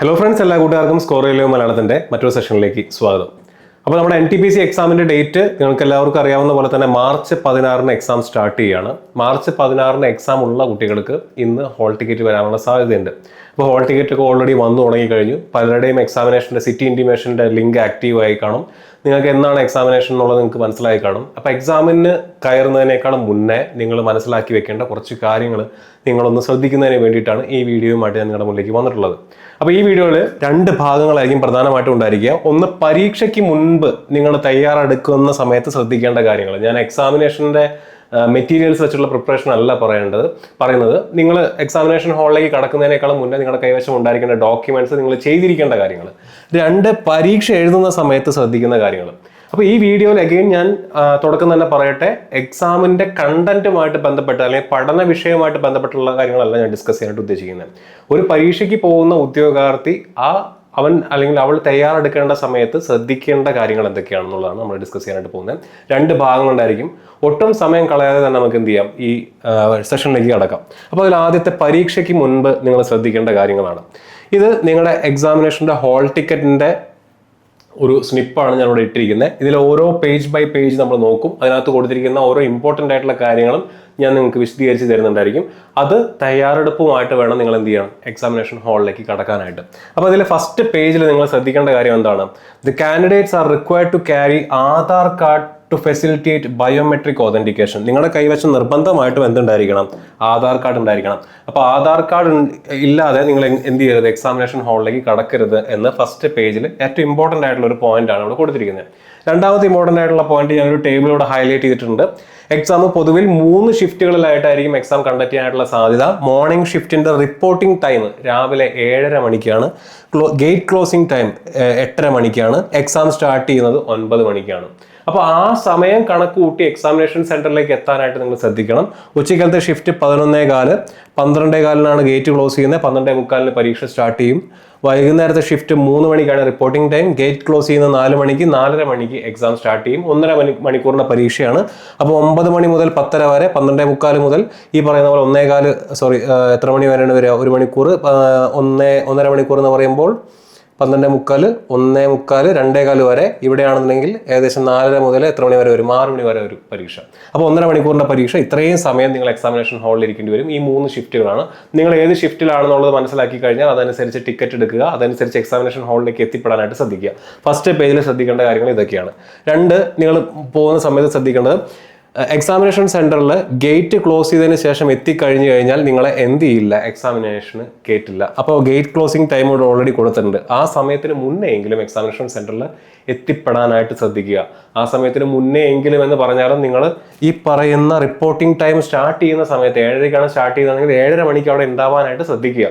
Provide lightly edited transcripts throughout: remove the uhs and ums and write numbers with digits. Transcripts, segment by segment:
Hello friends, എല്ലാ കൂട്ടുകാർക്കും score ചെയ്യലോ മലയാളത്തിൻ്റെ മറ്റൊരു സെഷനിലേക്ക് സ്വാഗതം. അപ്പോൾ നമ്മുടെ NTPC എക്സാമിൻ്റെ ഡേറ്റ് നിങ്ങൾക്ക് എല്ലാവർക്കും അറിയാവുന്ന പോലെ തന്നെ മാർച്ച് 16-ന് എക്സാം സ്റ്റാർട്ട് ചെയ്യുകയാണ്. മാർച്ച് 16-ന് എക്സാം ഉള്ള കുട്ടികൾക്ക് ഇന്ന് ഹോൾ ടിക്കറ്റ് വരാനുള്ള സാധ്യതയുണ്ട്. അപ്പോൾ ഹോൾ ടിക്കറ്റ് ഒക്കെ ഓൾറെഡി വന്നു തുടങ്ങി കഴിഞ്ഞു. പലരുടെയും എക്സാമിനേഷൻ്റെ സിറ്റി ഇൻറ്റിമേഷൻ്റെ ലിങ്ക് ആക്റ്റീവ് ആയി കാണും. നിങ്ങൾക്ക് എന്നാണ് എക്സാമിനേഷൻ എന്നുള്ളത് നിങ്ങൾക്ക് മനസ്സിലായി കാണും. അപ്പോൾ എക്സാമിന് കയറുന്നതിനേക്കാളും മുന്നേ നിങ്ങൾ മനസ്സിലാക്കി വെക്കേണ്ട കുറച്ച് കാര്യങ്ങൾ നിങ്ങളൊന്ന് ശ്രദ്ധിക്കുന്നതിന് വേണ്ടിയിട്ടാണ് ഈ വീഡിയോയുമായിട്ട് ഞാൻ നിങ്ങളുടെ മുന്നിലേക്ക് വന്നിട്ടുള്ളത്. അപ്പോൾ ഈ വീഡിയോയിൽ 2 ഭാഗങ്ങളായിരിക്കും പ്രധാനമായിട്ടും ഉണ്ടായിരിക്കുക. ഒന്ന്, പരീക്ഷയ്ക്ക് മുൻപ് നിങ്ങൾ തയ്യാറെടുക്കുന്ന സമയത്ത് ശ്രദ്ധിക്കേണ്ട കാര്യങ്ങൾ. ഞാൻ എക്സാമിനേഷൻ്റെ മെറ്റീരിയൽസ് വെച്ചുള്ള പ്രിപ്പറേഷൻ അല്ല പറയുന്നത് നിങ്ങൾ എക്സാമിനേഷൻ ഹാളിലേക്ക് കടക്കുന്നതിനേക്കാളും മുന്നേ നിങ്ങളുടെ കൈവശം ഉണ്ടായിരിക്കേണ്ട ഡോക്യുമെന്റ്സ്, നിങ്ങൾ ചെയ്തിരിക്കേണ്ട കാര്യങ്ങൾ. 2, പരീക്ഷ എഴുതുന്ന സമയത്ത് ശ്രദ്ധിക്കുന്ന കാര്യങ്ങൾ. അപ്പോൾ ഈ വീഡിയോയിൽ അഗെയിൻ ഞാൻ തുടക്കം തന്നെ പറയട്ടെ, എക്സാമിൻ്റെ കണ്ടന്റുമായിട്ട് ബന്ധപ്പെട്ട് അല്ലെങ്കിൽ പഠന വിഷയവുമായിട്ട് ബന്ധപ്പെട്ടുള്ള കാര്യങ്ങളല്ല ഞാൻ ഡിസ്കസ് ചെയ്യാനായിട്ട് ഉദ്ദേശിക്കുന്നത്. ഒരു പരീക്ഷയ്ക്ക് പോകുന്ന ഉദ്യോഗാർത്ഥി അവൻ അല്ലെങ്കിൽ അവൾ തയ്യാറെടുക്കേണ്ട സമയത്ത് ശ്രദ്ധിക്കേണ്ട കാര്യങ്ങൾ എന്തൊക്കെയാണെന്നുള്ളതാണ് നമ്മൾ ഡിസ്കസ് ചെയ്യാനായിട്ട് പോകുന്നത്. 2 ഭാഗങ്ങളുണ്ടായിരിക്കും. ഒട്ടും സമയം കളയാതെ തന്നെ നമുക്ക് എന്ത് ചെയ്യാം, ഈ സെഷനിലേക്ക് കടക്കാം. അപ്പോൾ അതിൽ ആദ്യത്തെ, പരീക്ഷയ്ക്ക് മുൻപ് നിങ്ങൾ ശ്രദ്ധിക്കേണ്ട കാര്യങ്ങളാണ്. ഇത് നിങ്ങളുടെ എക്സാമിനേഷൻ്റെ ഹോൾ ടിക്കറ്റിൻ്റെ ഒരു സ്നിപ്പാണ് ഞാനിവിടെ ഇട്ടിരിക്കുന്നത്. ഇതിൽ ഓരോ പേജ് ബൈ പേജ് നമ്മൾ നോക്കും. അതിനകത്ത് കൊടുത്തിരിക്കുന്ന ഓരോ ഇമ്പോർട്ടൻ്റ് ആയിട്ടുള്ള കാര്യങ്ങളും ഞാൻ നിങ്ങൾക്ക് വിശദീകരിച്ച് തരുന്നുണ്ടായിരിക്കും. അത് തയ്യാറെടുപ്പുമായിട്ട് വേണം നിങ്ങൾ എന്ത് ചെയ്യണം, എക്സാമിനേഷൻ ഹാളിലേക്ക് കടക്കാനായിട്ട്. അപ്പോൾ അതിൽ ഫസ്റ്റ് പേജിൽ നിങ്ങൾ ശ്രദ്ധിക്കേണ്ട കാര്യം എന്താണ്? The candidates are required to carry Aadhaar card to facilitate biometric authentication. നിങ്ങളുടെ കൈവശം നിർബന്ധമായിട്ടും എന്തുണ്ടായിരിക്കണം, ആധാർ കാർഡ് ഉണ്ടായിരിക്കണം. അപ്പോൾ ആധാർ കാർഡ് ഇല്ലാതെ നിങ്ങൾ എന്ത് ചെയ്യരുത്, എക്സാമിനേഷൻ ഹാളിലേക്ക് കടക്കരുത് എന്ന് ഫസ്റ്റ് പേജിൽ ഏറ്റവും ഇമ്പോർട്ടൻ്റ് ആയിട്ടുള്ള ഒരു പോയിന്റ് ആണ് ഇവിടെ കൊടുത്തിരിക്കുന്നത്. രണ്ടാമത്തെ ഇമ്പോർട്ടൻ്റ് ആയിട്ടുള്ള പോയിന്റ് ഞാനൊരു ടേബിളിലൂടെ ഹൈലൈറ്റ് ചെയ്തിട്ടുണ്ട്. എക്സാം പൊതുവിൽ 3 ഷിഫ്റ്റുകളിലായിട്ടായിരിക്കും എക്സാം കണ്ടക്ട് ചെയ്യാനായിട്ടുള്ള സാധ്യത. മോർണിംഗ് ഷിഫ്റ്റിന്റെ റിപ്പോർട്ടിംഗ് ടൈം രാവിലെ 7:30 മണിക്കാണ്. ഗേറ്റ് ക്ലോസിംഗ് ടൈം 8:30 മണിക്കാണ്. എക്സാം സ്റ്റാർട്ട് ചെയ്യുന്നത് 9 മണിക്കാണ്. അപ്പോൾ ആ സമയം കണക്ക് കൂട്ടി എക്സാമിനേഷൻ സെന്ററിലേക്ക് എത്താനായിട്ട് നിങ്ങൾ ശ്രദ്ധിക്കണം. ഉച്ചയ്ക്കലത്തെ ഷിഫ്റ്റ് 11:15, 12:15 ഗേറ്റ് ക്ലോസ് ചെയ്യുന്നത്, 12:45 പരീക്ഷ സ്റ്റാർട്ട് ചെയ്യും. വൈകുന്നേരത്തെ ഷിഫ്റ്റ് 3 മണിക്കാണ് റിപ്പോർട്ടിംഗ് ടൈം. ഗേറ്റ് ക്ലോസ് ചെയ്യുന്നത് 4 മണിക്ക്, 4:30 മണിക്ക് എക്സാം സ്റ്റാർട്ട് ചെയ്യും. 1.5 മണിക്കൂറിന്റെ പരീക്ഷയാണ്. അപ്പോൾ 9 മണി മുതൽ 10:30 വരെ, 12:45 മുതൽ ഈ പറയുന്ന പോലെ എത്ര മണി വരെയാണ് വരിക, 1 മണിക്കൂർ, 1.5 മണിക്കൂർ എന്ന് പറയുമ്പോൾ 12:45, 1:45, 2:15 വരെ. ഇവിടെയാണെന്നുണ്ടെങ്കിൽ ഏകദേശം 4:30 മുതൽ എത്ര മണി വരെ വരും, 6 മണി വരെ ഒരു പരീക്ഷ. അപ്പോൾ 1.5 മണിക്കൂറിന്റെ പരീക്ഷ. ഇത്രയും സമയം നിങ്ങൾ എക്സാമിനേഷൻ ഹാളിൽ ഇരിക്കേണ്ടി വരും. ഈ 3 ഷിഫ്റ്റുകളാണ്. നിങ്ങൾ ഏത് ഷിഫ്റ്റിലാണെന്നുള്ളത് മനസ്സിലാക്കി കഴിഞ്ഞാൽ അതനുസരിച്ച് ടിക്കറ്റ് എടുക്കുക, അതനുസരിച്ച് എക്സാമിനേഷൻ ഹാളിലേക്ക് എത്തിപ്പെടാനായിട്ട് ശ്രദ്ധിക്കുക. ഫസ്റ്റ് പേജിൽ ശ്രദ്ധിക്കേണ്ട കാര്യങ്ങൾ ഇതൊക്കെയാണ്. 2, നിങ്ങൾ പോകുന്ന സമയത്ത് ശ്രദ്ധിക്കേണ്ടത്, എക്സാമിനേഷൻ സെന്ററിൽ ഗേറ്റ് ക്ലോസ് ചെയ്തതിന് ശേഷം എത്തിക്കഴിഞ്ഞു കഴിഞ്ഞാൽ നിങ്ങളെ എന്ത് ചെയ്യില്ല, എക്സാമിനേഷന് കയറ്റില്ല. അപ്പോൾ ഗേറ്റ് ക്ലോസിംഗ് ടൈം ഇവിടെ ഓൾറെഡി കൊടുത്തിട്ടുണ്ട്. ആ സമയത്തിന് മുന്നേ എങ്കിലും എക്സാമിനേഷൻ സെന്ററിൽ എത്തിപ്പെടാനായിട്ട് ശ്രദ്ധിക്കുക. ആ സമയത്തിന് മുന്നേ എങ്കിലും എന്ന് പറഞ്ഞാലും നിങ്ങൾ ഈ പറയുന്ന റിപ്പോർട്ടിംഗ് ടൈം സ്റ്റാർട്ട് ചെയ്യുന്ന സമയത്ത് 7:30 സ്റ്റാർട്ട് ചെയ്തതെങ്കിൽ 7:30 മണിക്ക് അവിടെ ഉണ്ടാവാനായിട്ട് ശ്രദ്ധിക്കുക.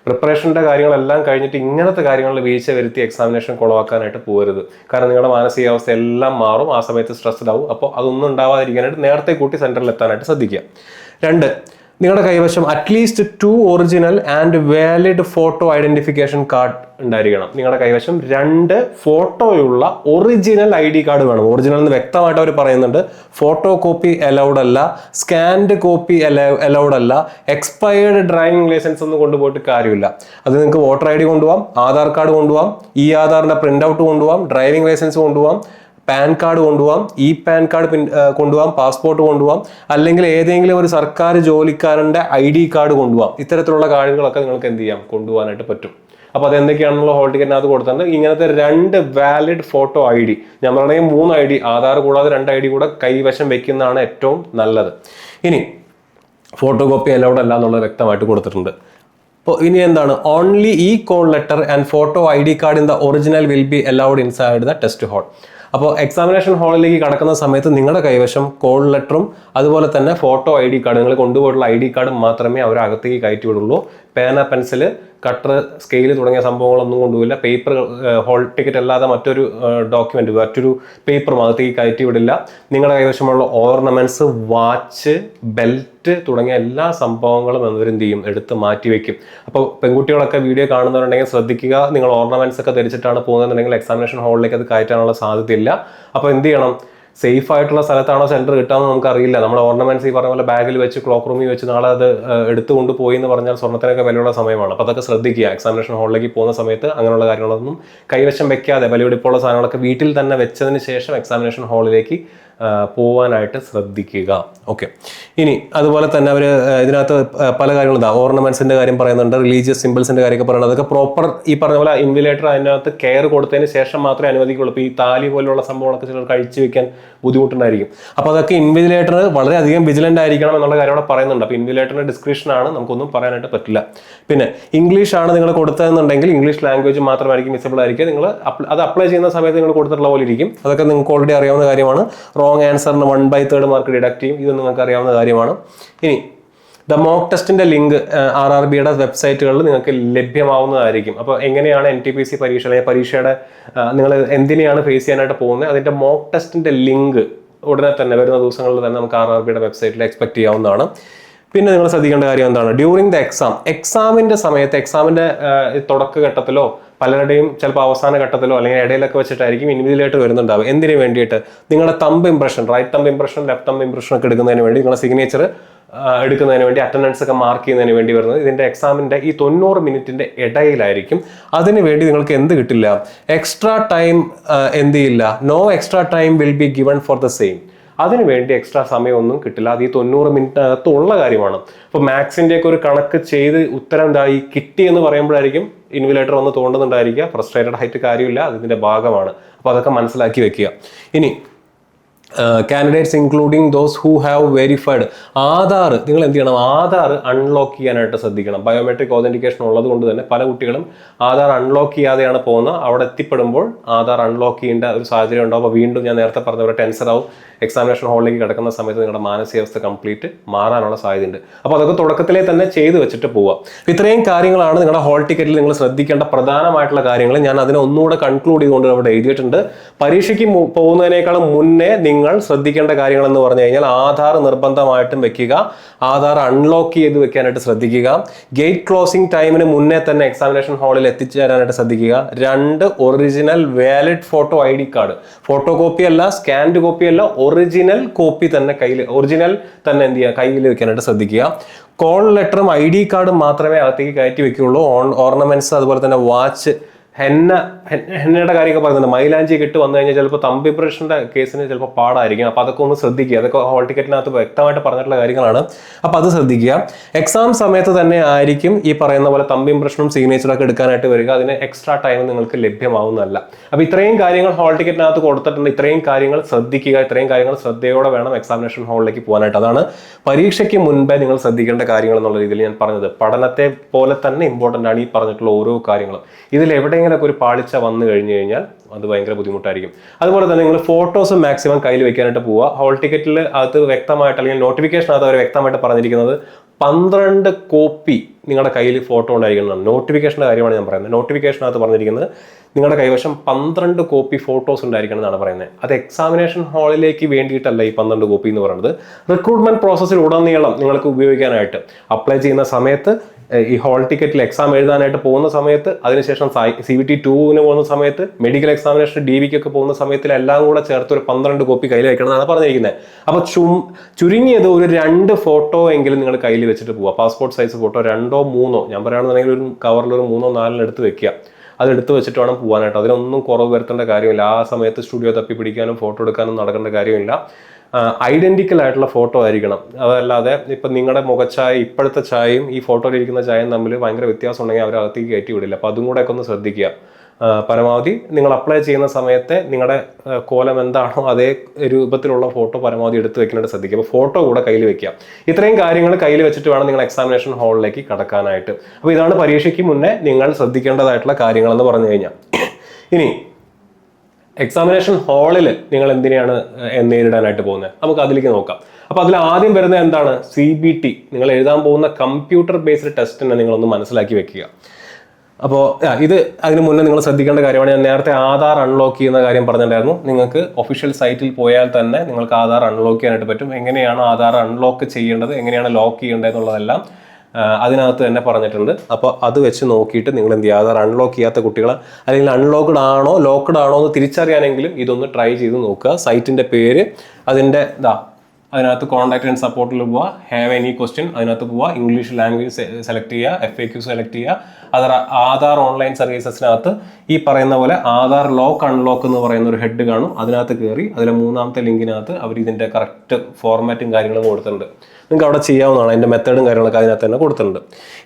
പ്രിപ്പറേഷൻ്റെ കാര്യങ്ങളെല്ലാം കഴിഞ്ഞിട്ട് ഇങ്ങനത്തെ കാര്യങ്ങളിൽ വീഴ്ച വരുത്തി എക്സാമിനേഷൻ കുളവാക്കാനായിട്ട് പോകരുത്. കാരണം നിങ്ങളുടെ മാനസികാവസ്ഥ എല്ലാം മാറും, ആ സമയത്ത് സ്ട്രെസ്ഡ് ആവും. അപ്പോൾ അതൊന്നും ഉണ്ടാവാതിരിക്കാനായിട്ട് നേരത്തെ കൂട്ടി സെന്ററിൽ എത്താനായിട്ട് ശ്രദ്ധിക്കുക. 2, നിങ്ങളുടെ കൈവശം at least 2 original and valid photo identification card ഉണ്ടായിരിക്കണം. നിങ്ങളുടെ കൈവശം 2 ഫോട്ടോയുള്ള ഒറിജിനൽ ID കാർഡ് വേണം. ഒറിജിനൽ എന്ന് വ്യക്തമായിട്ട് അവർ പറയുന്നുണ്ട്. ഫോട്ടോ കോപ്പി അലൗഡ് അല്ല, സ്കാൻഡ് കോപ്പി അലൗഡ് അല്ല, എക്സ്പയർഡ് ഡ്രൈവിംഗ് ലൈസൻസ് ഒന്നും കൊണ്ടുപോയിട്ട് കാര്യമില്ല. അത് നിങ്ങൾക്ക് വോട്ടർ ID കൊണ്ടുപോകാം, ആധാർ കാർഡ് കൊണ്ടുപോകാം, ആധാറിന്റെ പ്രിന്റ് ഔട്ട് കൊണ്ടുപോകാം, ഡ്രൈവിംഗ് ലൈസൻസ് കൊണ്ടുപോകാം, പാൻ കാർഡ് കൊണ്ടുപോകാം, പാൻ കാർഡ് കൊണ്ടുപോകാം, പാസ്പോർട്ട് കൊണ്ടുപോകാം, അല്ലെങ്കിൽ ഏതെങ്കിലും ഒരു സർക്കാർ ജോലിക്കാരൻ്റെ ID കാർഡ് കൊണ്ടുപോകാം. ഇത്തരത്തിലുള്ള കാര്യങ്ങളൊക്കെ നിങ്ങൾക്ക് എന്ത് ചെയ്യാം, കൊണ്ടുപോകാനായിട്ട് പറ്റും. അപ്പോൾ അതെന്തൊക്കെയാണെന്നുള്ള ഹോൾ ടിക്കറ്റിനകത്ത് കൊടുത്തിട്ടുണ്ട്. ഇങ്ങനത്തെ 2 വാലിഡ് ഫോട്ടോ ID, ഞാൻ പറയുകയും 3 ID, ആധാർ കൂടാതെ 2 ID കൂടെ കൈവശം വെക്കുന്നതാണ് ഏറ്റവും നല്ലത്. ഇനി ഫോട്ടോ കോപ്പി അലൗഡ് അല്ല എന്നുള്ളത് വ്യക്തമായിട്ട് കൊടുത്തിട്ടുണ്ട്. അപ്പോൾ ഇനി എന്താണ്, only call letter and photo ID card in the original will be allowed inside the test hall. അപ്പോൾ എക്സാമിനേഷൻ ഹാളിലേക്ക് കടക്കുന്ന സമയത്ത് നിങ്ങളുടെ കൈവശം കോൾ ലെറ്ററും അതുപോലെ തന്നെ ഫോട്ടോ ID കാർഡ്, നിങ്ങൾ കൊണ്ടുപോയിട്ടുള്ള ID കാർഡ് മാത്രമേ അവർ അകത്തേക്ക് കയറ്റി വിടുള്ളൂ. പേന, പെൻസിൽ, കട്ടർ, സ്കെയിൽ തുടങ്ങിയ സംഭവങ്ങളൊന്നും കൊണ്ടുപോയില്ല. പേപ്പർ, ഹോൾ ടിക്കറ്റ് അല്ലാതെ മറ്റൊരു ഡോക്യുമെന്റ്, മറ്റൊരു പേപ്പറും അകത്തേക്ക് കയറ്റി വിടില്ല. നിങ്ങളുടെ കൈവശമുള്ള ഓർണമെന്റ്സ്, വാച്ച്, ബെൽറ്റ് തുടങ്ങിയ എല്ലാ സംഭവങ്ങളും എന്ത് ചെയ്യും, എടുത്ത് മാറ്റി വെക്കും. അപ്പോൾ പെൺകുട്ടികളൊക്കെ വീഡിയോ കാണുന്നവരുണ്ടെങ്കിൽ ശ്രദ്ധിക്കുക. നിങ്ങൾ ഓർണമെന്റ്സ് ഒക്കെ ധരിച്ചിട്ടാണ് പോകുന്നതെന്നുണ്ടെങ്കിൽ എക്സാമിനേഷൻ ഹാളിലേക്ക് അത് കയറ്റാനുള്ള സാധ്യതയില്ല. അപ്പോൾ എന്ത് ചെയ്യണം, സേഫ് ആയിട്ടുള്ള സ്ഥലത്താണോ സെന്റർ കിട്ടാമെന്ന് നമുക്കറിയില്ല. നമ്മൾ ഓർണമെന്റ്സ് ഈ പറഞ്ഞ പോലെ ബാഗിൽ വെച്ച് ക്ലോക്ക് റൂമിൽ വെച്ച് നാളെ അത് എടുത്തുകൊണ്ട് പോയി എന്ന് പറഞ്ഞാൽ സ്വർണ്ണത്തിനൊക്കെ വിലയുള്ള സമയമാണ്. അപ്പോൾ അതൊക്കെ ശ്രദ്ധിക്കുക. എക്സാമിനേഷൻ ഹാളിലേക്ക് പോകുന്ന സമയത്ത് അങ്ങനെയുള്ള കാര്യങ്ങളൊന്നും കൈവശം വെക്കാതെ വിലപിടിപ്പുള്ള സാധനങ്ങളൊക്കെ വീട്ടിൽ തന്നെ വെച്ചതിന് ശേഷം എക്സാമിനേഷൻ ഹാളിലേക്ക് പോവാനായിട്ട് ശ്രദ്ധിക്കുക. ഓക്കെ, ഇനി അതുപോലെ തന്നെ അവർ ഇതിനകത്ത് പല കാര്യങ്ങളും ഓർണമെന്റ്സിന്റെ കാര്യം പറയുന്നുണ്ട്, റിലീജിയസ് സിമ്പിൾസിന്റെ കാര്യമൊക്കെ പറയുന്നത്. അതൊക്കെ പ്രോപ്പർ ഈ പറഞ്ഞ പോലെ ഇൻവിലേറ്റർ അതിനകത്ത് കെയർ കൊടുത്തതിന് ശേഷം മാത്രമേ അനുവദിക്കുള്ളൂ. ഇപ്പോൾ ഈ താലി പോലുള്ള സംഭവങ്ങളൊക്കെ ചിലർ കഴിച്ചു വെക്കാൻ ബുദ്ധിമുട്ടുണ്ടായിരിക്കും. അപ്പോൾ അതൊക്കെ ഇൻവിജിലേറ്റർ വളരെയധികം വിജിലന്റ് ആയിരിക്കണം എന്നുള്ള കാര്യം അവിടെ പറയുന്നുണ്ട്. അപ്പോൾ ഇൻവിജിലേറ്ററിന്റെ ഡിസ്ക്രിപ്ഷൻ ആണ്, നമുക്കൊന്നും പറയാനായിട്ട് പറ്റില്ല. പിന്നെ ഇംഗ്ലീഷ് ആണ് നിങ്ങൾ കൊടുത്തതെന്നുണ്ടെങ്കിൽ ഇംഗ്ലീഷ് ലാംഗ്വേജ് മാത്രമായിരിക്കും വിസിബിൾ ആയിരിക്കും. നിങ്ങൾ അത് അപ്ലൈ ചെയ്യുന്ന സമയത്ത് നിങ്ങൾ കൊടുത്തിട്ടുള്ള പോലെ ഇരിക്കും. അതൊക്കെ നിങ്ങൾക്ക് ഓൾറെഡി അറിയാവുന്ന കാര്യമാണ്. റോങ് ആൻസറിന് 1/3 മാർക്ക് ഡിഡക്ട് ചെയ്യും. ഇത് നിങ്ങൾക്ക് അറിയാവുന്ന കാര്യമാണ്. ഇനി ദ മോക്ക് ടെസ്റ്റിന്റെ ലിങ്ക് RRBയുടെ വെബ്സൈറ്റുകളിൽ നിങ്ങൾക്ക് ലഭ്യമാവുന്നതായിരിക്കും. അപ്പോൾ എങ്ങനെയാണ് NTPC പരീക്ഷ അല്ലെങ്കിൽ പരീക്ഷയുടെ നിങ്ങൾ എന്തിനെയാണ് ഫേസ് ചെയ്യാനായിട്ട് പോകുന്നത്, അതിന്റെ മോക്ക് ടെസ്റ്റിന്റെ ലിങ്ക് ഉടനെ തന്നെ വരുന്ന ദിവസങ്ങളിൽ തന്നെ നമുക്ക് RRBയുടെ വെബ്സൈറ്റിൽ എക്സ്പെക്ട് ചെയ്യാവുന്നതാണ്. പിന്നെ നിങ്ങൾ ശ്രദ്ധിക്കേണ്ട കാര്യം എന്താണ്, ഡ്യൂറിങ് ദ എക്സാമിന്റെ സമയത്ത്, എക്സാമിന്റെ തുടക്കഘട്ടത്തിലോ പലരുടെയും ചിലപ്പോൾ അവസാന ഘട്ടത്തിലോ അല്ലെങ്കിൽ ഇടയിലൊക്കെ വെച്ചിട്ടായിരിക്കും ഇൻവിജിലേറ്റർ വരുന്നുണ്ടാവും. എന്തിനു വേണ്ടിയിട്ട്? നിങ്ങളുടെ thumb impression, right thumb impression, left thumb impression ഒക്കെ എടുക്കുന്നതിന് വേണ്ടി, നിങ്ങളുടെ സിഗ്നേച്ചർ എടുക്കുന്നതിന് വേണ്ടി, അറ്റൻഡൻസ് ഒക്കെ മാർക്ക് ചെയ്യുന്നതിന് വേണ്ടി വരുന്നത് ഇതിന്റെ എക്സാമിന്റെ ഈ 90 മിനിറ്റിന്റെ ഇടയിലായിരിക്കും. അതിന് വേണ്ടി നിങ്ങൾക്ക് എന്ത് കിട്ടില്ല? എക്സ്ട്രാ ടൈം എന്ത് ചെയ്യില്ല, no extra time will be given for the same. അതിനുവേണ്ടി എക്സ്ട്രാ സമയമൊന്നും കിട്ടില്ല. അത് ഈ 90 മിനിറ്റിനകത്തുള്ള കാര്യമാണ്. അപ്പോൾ മാത്സിന്റെ ഒക്കെ ഒരു കണക്ക് ചെയ്ത് ഉത്തരം എന്തായി കിട്ടി എന്ന് പറയുമ്പോഴായിരിക്കും ഇൻവിജിലേറ്റർ ഒന്ന് തോണ്ടുന്നുണ്ടായിരിക്കുക. ഫ്രസ്ട്രേറ്റഡ് ആയിട്ട് കാര്യമില്ല, അതിന്റെ ഭാഗമാണ്. അപ്പോൾ അതൊക്കെ മനസ്സിലാക്കി വെക്കുക. ഇനി candidates including those who have verified Aadhaar, നിങ്ങൾ എന്ത് ചെയ്യണം? ആധാർ അൺലോക്ക് ചെയ്യാനായിട്ട് ശ്രദ്ധിക്കണം. ബയോമെട്രിക് ഓതന്റിക്കേഷൻ ഉള്ളത് കൊണ്ട് തന്നെ പല കുട്ടികളും ആധാർ അൺലോക്ക് ചെയ്യാതെയാണ് പോകുന്നത്. അവിടെ എത്തിപ്പെടുമ്പോൾ ആധാർ അൺലോക്ക് ചെയ്യേണ്ട ഒരു സാഹചര്യം ഉണ്ടാവും. അപ്പോൾ വീണ്ടും ഞാൻ നേരത്തെ പറഞ്ഞ പോലെ ടെൻസറാവും. എക്സാമിനേഷൻ ഹാളിലേക്ക് കിടക്കുന്ന സമയത്ത് നിങ്ങളുടെ മാനസികാവസ്ഥ കംപ്ലീറ്റ് മാറാനുള്ള സാധ്യതയുണ്ട്. അപ്പോൾ അതൊക്കെ തുടക്കത്തിലേ തന്നെ ചെയ്ത് വെച്ചിട്ട് പോവുക. ഇത്രയും കാര്യങ്ങളാണ് നിങ്ങളുടെ ഹാൾ ടിക്കറ്റിൽ നിങ്ങൾ ശ്രദ്ധിക്കേണ്ട പ്രധാനമായിട്ടുള്ള കാര്യങ്ങൾ. ഞാൻ അതിനെ ഒന്നുകൂടെ കൺക്ലൂഡ് ചെയ്തുകൊണ്ട് അവിടെ എഴുതിയിട്ടുണ്ട്. പരീക്ഷയ്ക്ക് പോകുന്നതിനേക്കാളും മുന്നേ നിങ്ങൾ ശ്രദ്ധിക്കേണ്ട കാര്യങ്ങൾ എന്ന് പറഞ്ഞു കഴിഞ്ഞാൽ ആധാർ നിർബന്ധമായിട്ടും വെക്കുക, ആധാർ അൺലോക്ക് ചെയ്ത് വെക്കാനായിട്ട് ശ്രദ്ധിക്കുക, ഗേറ്റ് ക്ലോസിംഗ് ടൈമിന് മുന്നേ തന്നെ എക്സാമിനേഷൻ ഹാളിൽ എത്തിച്ചേരാനായിട്ട് ശ്രദ്ധിക്കുക, 2 original valid photo ID card, photo copy അല്ല, സ്കാൻഡ് കോപ്പി അല്ല, ഒറിജിനൽ കോപ്പി തന്നെ കയ്യിൽ, ഒറിജിനൽ തന്നെ എന്ത് ചെയ്യുക, കയ്യിൽ വെക്കാനായിട്ട് ശ്രദ്ധിക്കുക. കോൾ ലെറ്ററും ID കാർഡും മാത്രമേ അകത്തേക്ക് കയറ്റി വെക്കുകയുള്ളൂ. ഓർണമെന്റ്സ്, അതുപോലെ തന്നെ വാച്ച്, ഹെന്നയുടെ കാര്യമൊക്കെ പറയുന്നുണ്ട്. മൈലാഞ്ചി കെട്ട് വന്നു കഴിഞ്ഞാൽ ചിലപ്പോൾ തമ്പ് ഇംപ്രഷന്റെ കേസിന് ചിലപ്പോൾ പാടായിരിക്കും. അപ്പോൾ അതൊക്കെ ഒന്ന് ശ്രദ്ധിക്കുക. അതൊക്കെ ഹാൾ ടിക്കറ്റിനകത്ത് വ്യക്തമായിട്ട് പറഞ്ഞിട്ടുള്ള കാര്യങ്ങളാണ്. അപ്പോൾ അത് ശ്രദ്ധിക്കുക. എക്സാം സമയത്ത് തന്നെ ആയിരിക്കും ഈ പറയുന്ന പോലെ തമ്പ് ഇംപ്രഷനും സിഗ്നേച്ചറും ഒക്കെ എടുക്കാനായിട്ട് വരിക. അതിന് എക്സ്ട്രാ ടൈം നിങ്ങൾക്ക് ലഭ്യമാവുന്നതല്ല. അപ്പോൾ ഇത്രയും കാര്യങ്ങൾ ഹാൾ ടിക്കറ്റിനകത്ത് കൊടുത്തിട്ടുണ്ട്. ഇത്രയും കാര്യങ്ങൾ ശ്രദ്ധിക്കുക. ഇത്രയും കാര്യങ്ങൾ ശ്രദ്ധയോടെ വേണം എക്സാമിനേഷൻ ഹാളിലേക്ക് പോകാനായിട്ട്. അതാണ് പരീക്ഷയ്ക്ക് മുൻപേ നിങ്ങൾ ശ്രദ്ധിക്കേണ്ട കാര്യങ്ങൾ എന്നുള്ള രീതിയിൽ ഞാൻ പറഞ്ഞത്. പഠനത്തെ പോലെ തന്നെ ഇമ്പോർട്ടൻ്റ് ആണ് ഈ പറഞ്ഞിട്ടുള്ള ഓരോ കാര്യങ്ങളും. ഇതിൽ എവിടെയെങ്കിലും ഒരു പാളിച്ച വന്നു കഴിഞ്ഞു കഴിഞ്ഞാൽ അത് ഭയങ്കര ബുദ്ധിമുട്ടായിരിക്കും. അതുപോലെ തന്നെ നിങ്ങൾ ഫോട്ടോസ് മാക്സിമം കയ്യിൽ വെക്കാനായിട്ട് പോവുക. ഹാൾ ടിക്കറ്റിൽ അകത്ത് വ്യക്തമായിട്ട്, അല്ലെങ്കിൽ നോട്ടിഫിക്കേഷനകത്ത് അവർ വ്യക്തമായിട്ട് പറഞ്ഞിരിക്കുന്നത് 12 കോപ്പി നിങ്ങളുടെ കയ്യിൽ ഫോട്ടോ ഉണ്ടായിരിക്കണം. നോട്ടിഫിക്കേഷൻ്റെ കാര്യമാണ് ഞാൻ പറയുന്നത്. നോട്ടിഫിക്കേഷനകത്ത് പറഞ്ഞിരിക്കുന്നത് നിങ്ങളുടെ കൈവശം 12 കോപ്പി ഫോട്ടോസ് ഉണ്ടായിരിക്കണം എന്നാണ് പറയുന്നത്. അത് എക്സാമിനേഷൻ ഹാളിലേക്ക് വേണ്ടിയിട്ടല്ല ഈ 12 കോപ്പി എന്ന് പറയുന്നത്. റിക്രൂട്ട്മെന്റ് പ്രോസസ്സിൽ ഉടനീളം നിങ്ങൾക്ക് ഉപയോഗിക്കാനായിട്ട് അപ്ലൈ ചെയ്യുന്ന സമയത്ത്, ഈ ഹാൾ ടിക്കറ്റിൽ എക്സാം എഴുതാനായിട്ട് പോകുന്ന സമയത്ത്, അതിനുശേഷം CVT 2-ന് പോകുന്ന സമയത്ത്, മെഡിക്കൽ എക്സാമിനേഷൻ DVക്കൊക്കെ പോകുന്ന സമയത്തിൽ എല്ലാം കൂടെ ചേർത്ത് ഒരു 12 കോപ്പി കയ്യിൽ വെക്കണം എന്നാണ് പറഞ്ഞിരിക്കുന്നത്. അപ്പോൾ ചുരുങ്ങിയത് ഒരു 2 ഫോട്ടോ എങ്കിലും നിങ്ങൾ കയ്യിൽ വെച്ചിട്ട് പോവുക. പാസ്പോർട്ട് സൈസ് ഫോട്ടോ 2-ഓ 3-ഓ, ഞാൻ പറയുകയാണെന്നുണ്ടെങ്കിൽ ഒരു കവറിൽ ഒരു 3-ഓ 4-ഓ എടുത്ത് വെക്കുക. അതെടുത്ത് വെച്ചിട്ട് വേണം പോകാനായിട്ട്. അതിനൊന്നും കുറവ് വരുത്തേണ്ട കാര്യമില്ല. ആ സമയത്ത് സ്റ്റുഡിയോ തപ്പി പിടിക്കാനും ഫോട്ടോ എടുക്കാനും നടക്കേണ്ട കാര്യമില്ല. ഐഡന്റിക്കൽ ആയിട്ടുള്ള ഫോട്ടോ ആയിരിക്കണം. അതല്ലാതെ ഇപ്പം നിങ്ങളുടെ മുഖച്ചായ, ഇപ്പോഴത്തെ ചായയും ഈ ഫോട്ടോയിൽ ഇരിക്കുന്ന ചായയും തമ്മിൽ ഭയങ്കര വ്യത്യാസം ഉണ്ടെങ്കിൽ അവർ അകത്തേക്ക് കയറ്റി വിടില്ല. അപ്പോൾ അതും കൂടെ ഒക്കെ ഒന്ന് ശ്രദ്ധിക്കുക. പരമാവധി നിങ്ങൾ അപ്ലൈ ചെയ്യുന്ന സമയത്ത് നിങ്ങളുടെ കോലം എന്താണോ അതേ രൂപത്തിലുള്ള ഫോട്ടോ പരമാവധി എടുത്ത് വെക്കാനായിട്ട് ശ്രദ്ധിക്കുക. അപ്പോൾ ഫോട്ടോ കൂടെ കയ്യിൽ വെക്കുക. ഇത്രയും കാര്യങ്ങൾ കയ്യിൽ വെച്ചിട്ട് വേണം നിങ്ങൾ എക്സാമിനേഷൻ ഹാളിലേക്ക് കടക്കാനായിട്ട്. അപ്പോൾ ഇതാണ് പരീക്ഷയ്ക്ക് മുന്നേ നിങ്ങൾ ശ്രദ്ധിക്കേണ്ടതായിട്ടുള്ള കാര്യങ്ങൾ എന്ന് പറഞ്ഞു കഴിഞ്ഞാൽ. ഇനി എക്സാമിനേഷൻ ഹാളിൽ നിങ്ങൾ എന്തിനാണ് നേരിടാനായിട്ട് പോകുന്നത്, നമുക്ക് അതിലേക്ക് നോക്കാം. അപ്പോൾ അതിൽ ആദ്യം വരുന്നത് എന്താണ്? CBT, നിങ്ങൾ എഴുതാൻ പോകുന്ന കമ്പ്യൂട്ടർ ബേസ്ഡ് ടെസ്റ്റിനെ നിങ്ങളൊന്ന് മനസ്സിലാക്കി വെക്കുക. അപ്പോൾ ഇത് അതിന് മുന്നേ നിങ്ങൾ ശ്രദ്ധിക്കേണ്ട കാര്യമാണ്. ഞാൻ നേരത്തെ ആധാർ അൺലോക്ക് ചെയ്യുന്ന കാര്യം പറഞ്ഞിട്ടുണ്ടായിരുന്നു. നിങ്ങൾക്ക് ഒഫീഷ്യൽ സൈറ്റിൽ പോയാൽ തന്നെ നിങ്ങൾക്ക് ആധാർ അൺലോക്ക് ചെയ്യാനായിട്ട് പറ്റും. എങ്ങനെയാണ് ആധാർ അൺലോക്ക് ചെയ്യേണ്ടത്, എങ്ങനെയാണ് ലോക്ക് ചെയ്യേണ്ടത് എന്നുള്ളതെല്ലാം അതിനകത്ത് തന്നെ പറഞ്ഞിട്ടുണ്ട്. അപ്പോൾ അത് വെച്ച് നോക്കിയിട്ട് നിങ്ങൾ എന്ത് ചെയ്യുക, ആധാർ അൺലോക്ക് ചെയ്യാത്ത കുട്ടികൾ അല്ലെങ്കിൽ അൺലോക്ക്ഡ് ആണോ ലോക്ക്ഡ് ആണോ എന്ന് തിരിച്ചറിയാനെങ്കിലും ഇതൊന്ന് ട്രൈ ചെയ്ത് നോക്കുക. സൈറ്റിൻ്റെ പേര്, അതിൻ്റെ അതിനകത്ത് കോൺടാക്ട് ആൻഡ് സപ്പോർട്ടിൽ പോവുക, ഹാവ് എനി ക്വസ്റ്റ്യൻ അതിനകത്ത് പോവുക, ഇംഗ്ലീഷ് ലാംഗ്വേജ് സെലക്ട് ചെയ്യുക, FAQ സെലക്ട് ചെയ്യുക. ആധാർ ഓൺലൈൻ സർവീസസിനകത്ത് ഈ പറയുന്ന പോലെ ആധാർ ലോക്ക് അൺലോക്ക് എന്ന് പറയുന്ന ഒരു ഹെഡ് കാണും. അതിനകത്ത് കയറി അതിലെ 3ാമത്തെ ലിങ്കിനകത്ത് അവർ ഇതിൻ്റെ കറക്റ്റ് ഫോർമാറ്റും കാര്യങ്ങളും കൊടുത്തിട്ടുണ്ട്. നിങ്ങൾക്ക് അവിടെ ചെയ്യാവുന്നതാണ്. അതിൻ്റെ മെത്തേഡും കാര്യങ്ങളൊക്കെ അതിനകത്ത് തന്നെ കൊടുത്തിട്ടുണ്ട്.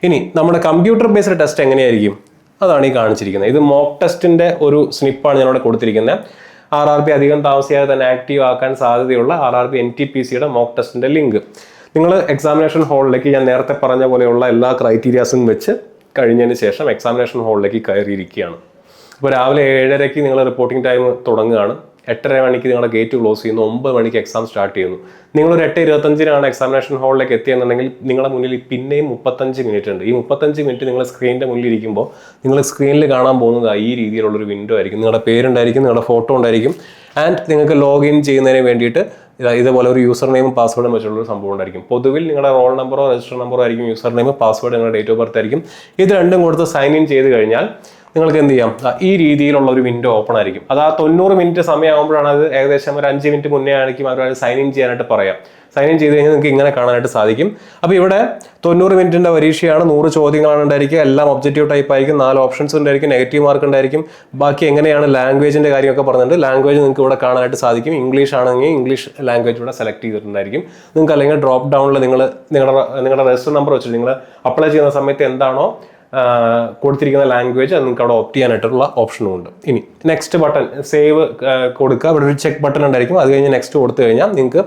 ഇനി നമ്മുടെ കമ്പ്യൂട്ടർ ബേസ്ഡ് ടെസ്റ്റ് എങ്ങനെയായിരിക്കും, അതാണ് ഈ കാണിച്ചിരിക്കുന്നത്. ഇത് മോക്ക് ടെസ്റ്റിൻ്റെ ഒരു സ്നിപ്പാണ് ഞാനിവിടെ കൊടുത്തിരിക്കുന്നത്. RRB അധികം താമസിയാതെ തന്നെ ആക്റ്റീവ് ആക്കാൻ സാധ്യതയുള്ള RRB NTPCയുടെ മോക്ക് ടെസ്റ്റിൻ്റെ ലിങ്ക് നിങ്ങൾ എക്സാമിനേഷൻ ഹാളിലേക്ക് ഞാൻ നേരത്തെ പറഞ്ഞ പോലെയുള്ള എല്ലാ ക്രൈറ്റീരിയാസും വെച്ച് കഴിഞ്ഞതിന് ശേഷം എക്സാമിനേഷൻ ഹാളിലേക്ക് കയറിയിരിക്കുകയാണ്. അപ്പോൾ രാവിലെ 7:30 നിങ്ങൾ റിപ്പോർട്ടിംഗ് ടൈം തുടങ്ങുകയാണ്. 8:30 മണിക്ക് നിങ്ങളുടെ ഗേറ്റ് ക്ലോസ് ചെയ്യുന്നു. 9 മണിക്ക് എക്സാം സ്റ്റാർട്ട് ചെയ്യുന്നു. നിങ്ങളൊരു 8:25 എക്സാമിനേഷൻ ഹാളിലേക്ക് എത്തിയെന്നുണ്ടെങ്കിൽ നിങ്ങളുടെ മുന്നിൽ പിന്നെയും 35 മിനിറ്റ് ഉണ്ട്. ഈ 35 മിനിറ്റ് നിങ്ങൾ സ്ക്രീനിൻ്റെ മുന്നിൽ ഇരിക്കുമ്പോൾ നിങ്ങൾ സ്ക്രീനിൽ കാണാൻ പോകുന്നത് ഈ രീതിയിലുള്ളൊരു വിൻഡോ ആയിരിക്കും. നിങ്ങളുടെ പേരുണ്ടായിരിക്കും, നിങ്ങളുടെ ഫോട്ടോ ഉണ്ടായിരിക്കും, ആൻഡ് നിങ്ങൾക്ക് ലോഗിൻ ചെയ്യുന്നതിന് വേണ്ടിയിട്ട് ഇതേപോലെ ഒരു യൂസർ നെയിമും പാസ്വേഡും വെച്ചുള്ളൊരു സംഭവം ഉണ്ടായിരിക്കും. പൊതുവിൽ നിങ്ങളുടെ റോൾ നമ്പറോ രജിസ്റ്റർ നമ്പറോ ആയിരിക്കും യൂസർ നെയിം, പാസ്വേഡ് നിങ്ങളുടെ ഡേറ്റ് ഓഫ് ബർത്ത് ആയിരിക്കും. ഇത് രണ്ടും കൊടുത്ത് സൈൻ ഇൻ ചെയ്ത് കഴിഞ്ഞാൽ നിങ്ങൾക്ക് എന്ത് ചെയ്യാം, ഈ രീതിയിലുള്ള ഒരു വിൻഡോ ഓപ്പൺ ആയിരിക്കും. അത് 90 മിനിറ്റ് സമയമാകുമ്പോഴാണ്, അത് ഏകദേശം ഒരു 5 മിനിറ്റ് മുന്നേ ആയിരിക്കും അവർ സൈൻ ഇൻ ചെയ്യാനായിട്ട് പറയാം. സൈൻ ഇൻ ചെയ്ത് കഴിഞ്ഞാൽ നിങ്ങൾക്ക് ഇങ്ങനെ കാണാനായിട്ട് സാധിക്കും. അപ്പോൾ ഇവിടെ 90 മിനിറ്റിൻ്റെ പരീക്ഷയാണ്, 100 ചോദ്യങ്ങളാണ് ഉണ്ടായിരിക്കുക. എല്ലാം ഒബ്ജക്റ്റീവ് ടൈപ്പ് ആയിരിക്കും, 4 ഓപ്ഷൻസ് ഉണ്ടായിരിക്കും, നെഗറ്റീവ് മാർക്ക് ഉണ്ടായിരിക്കും. ബാക്കി എങ്ങനെയാണ് ലാംഗ്വേജിൻ്റെ കാര്യമൊക്കെ പറഞ്ഞിട്ടുണ്ട്. ലാംഗ്വേജ് നിങ്ങൾക്ക് ഇവിടെ കാണാനായിട്ട് സാധിക്കും. ഇംഗ്ലീഷ് ആണെങ്കിൽ ഇംഗ്ലീഷ് ലാംഗ്വേജ് ഇവിടെ സെലക്ട് ചെയ്തിട്ടുണ്ടായിരിക്കും. നിങ്ങൾക്ക് അല്ലെങ്കിൽ ഡ്രോപ്പ് ഡൗണിൽ നിങ്ങളുടെ രജിസ്റ്റർ നമ്പർ വെച്ചിട്ട് നിങ്ങൾ അപ്ലൈ ചെയ്യുന്ന സമയത്ത് എന്താണോ കൊടുത്തിരിക്കുന്ന ലാംഗ്വേജ് അത് നിങ്ങൾക്ക് അവിടെ ഓപ്റ്റ് ചെയ്യാനായിട്ടുള്ള ഓപ്ഷനും ഉണ്ട്. ഇനി നെക്സ്റ്റ് ബട്ടൺ സേവ് കൊടുക്കുക. ഇവിടെ ഒരു ചെക്ക് ബട്ടൺ ഉണ്ടായിരിക്കും. അത് കഴിഞ്ഞ് നെക്സ്റ്റ് കൊടുത്തു കഴിഞ്ഞാൽ നിങ്ങൾക്ക്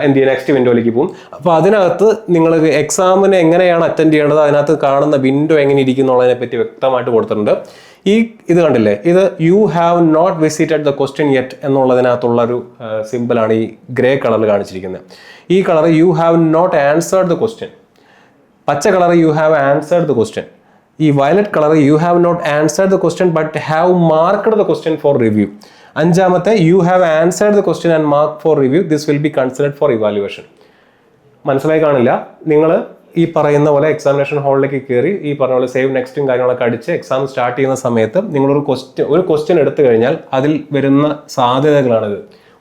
എന്ത് ചെയ്യുക, നെക്സ്റ്റ് വിൻഡോയിലേക്ക് പോകും. അപ്പോൾ അതിനകത്ത് നിങ്ങൾ എക്സാമിന് എങ്ങനെയാണ് അറ്റൻഡ് ചെയ്യേണ്ടത്, അതിനകത്ത് കാണുന്ന വിൻഡോ എങ്ങനെ ഇരിക്കുന്നുള്ളതിനെ പറ്റി വ്യക്തമായിട്ട് കൊടുത്തിട്ടുണ്ട്. ഇത് കണ്ടില്ലേ, ഇത് you have not visited the question yet എന്നുള്ളതിനകത്തുള്ളൊരു സിമ്പിളാണ് ഈ ഗ്രേ കളറിൽ കാണിച്ചിരിക്കുന്നത്. ഈ colour you have not answered the question, പച്ച colour you have answered the question, ഈ violet colour you have not answered the question but have marked the question for review. 5ാമത്തെ you have answered the question and mark for review, this will be considered for evaluation. മനസ്സിലായി കാണില്ല. നിങ്ങൾ ഈ പറയുന്ന പോലെ examination ഹാളിലേക്ക് കയറി ഈ പറഞ്ഞ പോലെ സേവ് നെക്സ്റ്റും കാര്യങ്ങളൊക്കെ അടിച്ച് എക്സാം സ്റ്റാർട്ട് ചെയ്യുന്ന സമയത്ത് നിങ്ങളൊരു ക്വസ്റ്റ്യൻ എടുത്തു കഴിഞ്ഞാൽ അതിൽ വരുന്ന സാധ്യതകളാണിത്.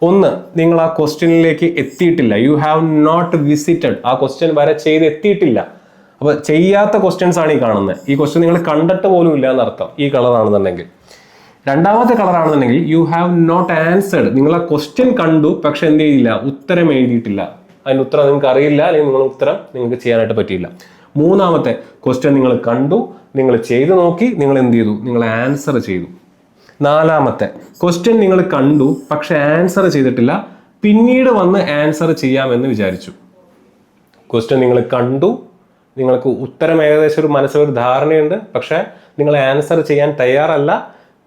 ഒന്ന്, നിങ്ങൾ ആ ക്വസ്റ്റ്യനിലേക്ക് എത്തിയിട്ടില്ല, യു ഹാവ് നോട്ട് വിസിറ്റഡ്, ആ ക്വസ്റ്റ്യൻ വരെ ചെയ്ത് എത്തിയിട്ടില്ല. അപ്പോൾ ചെയ്യാത്ത ക്വസ്റ്റ്യൻസ് ആണ് ഈ കാണുന്നത്. ഈ ക്വസ്റ്റ്യൻ നിങ്ങൾ കണ്ടിട്ട് പോലും ഇല്ല എന്നർത്ഥം ഈ കളറാണെന്നുണ്ടെങ്കിൽ. 2ാമത്തെ കളറാണെന്നുണ്ടെങ്കിൽ യു ഹാവ് നോട്ട് ആൻസേർഡ്, നിങ്ങൾ ആ ക്വസ്റ്റ്യൻ കണ്ടു പക്ഷെ എന്ത് ചെയ്തില്ല, ഉത്തരം എഴുതിയിട്ടില്ല. അതിന് ഉത്തരം നിങ്ങൾക്ക് അറിയില്ല, അല്ലെങ്കിൽ നിങ്ങൾ ഉത്തരം നിങ്ങൾക്ക് ചെയ്യാനായിട്ട് പറ്റിയില്ല. 3ാമത്തെ ക്വസ്റ്റ്യൻ നിങ്ങൾ കണ്ടു, നിങ്ങൾ ചെയ്തു നോക്കി, നിങ്ങൾ എന്ത് ചെയ്തു, നിങ്ങൾ ആൻസർ ചെയ്തു. 4ാമത്തെ ക്വസ്റ്റ്യൻ നിങ്ങൾ കണ്ടു പക്ഷെ ആൻസർ ചെയ്തിട്ടില്ല, പിന്നീട് വന്ന് ആൻസർ ചെയ്യാമെന്ന് വിചാരിച്ചു. ക്വസ്റ്റ്യൻ നിങ്ങൾ കണ്ടു, നിങ്ങൾക്ക് ഉത്തരം ഏകദേശം ഒരു മനസ്സിലൊരു ധാരണയുണ്ട്, പക്ഷെ നിങ്ങൾ ആൻസർ ചെയ്യാൻ തയ്യാറല്ല.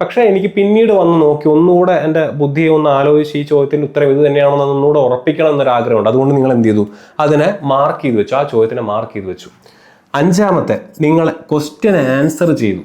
പക്ഷെ എനിക്ക് പിന്നീട് വന്ന് നോക്കി ഒന്നുകൂടെ എൻ്റെ ബുദ്ധിയെ ഒന്ന് ആലോചിച്ച് ഈ ചോദ്യത്തിൻ്റെ ഉത്തരം ഇത് തന്നെയാണെന്ന് ഒന്നുകൂടെ ഉറപ്പിക്കണം എന്നൊരു ആഗ്രഹമുണ്ട്. അതുകൊണ്ട് നിങ്ങൾ എന്ത് ചെയ്തു, അതിനെ മാർക്ക് ചെയ്ത് വെച്ചു, ആ ചോദ്യത്തിനെ മാർക്ക് ചെയ്ത് വെച്ചു. 5ാമത്തെ, നിങ്ങൾ ക്വസ്റ്റ്യൻ ആൻസർ ചെയ്തു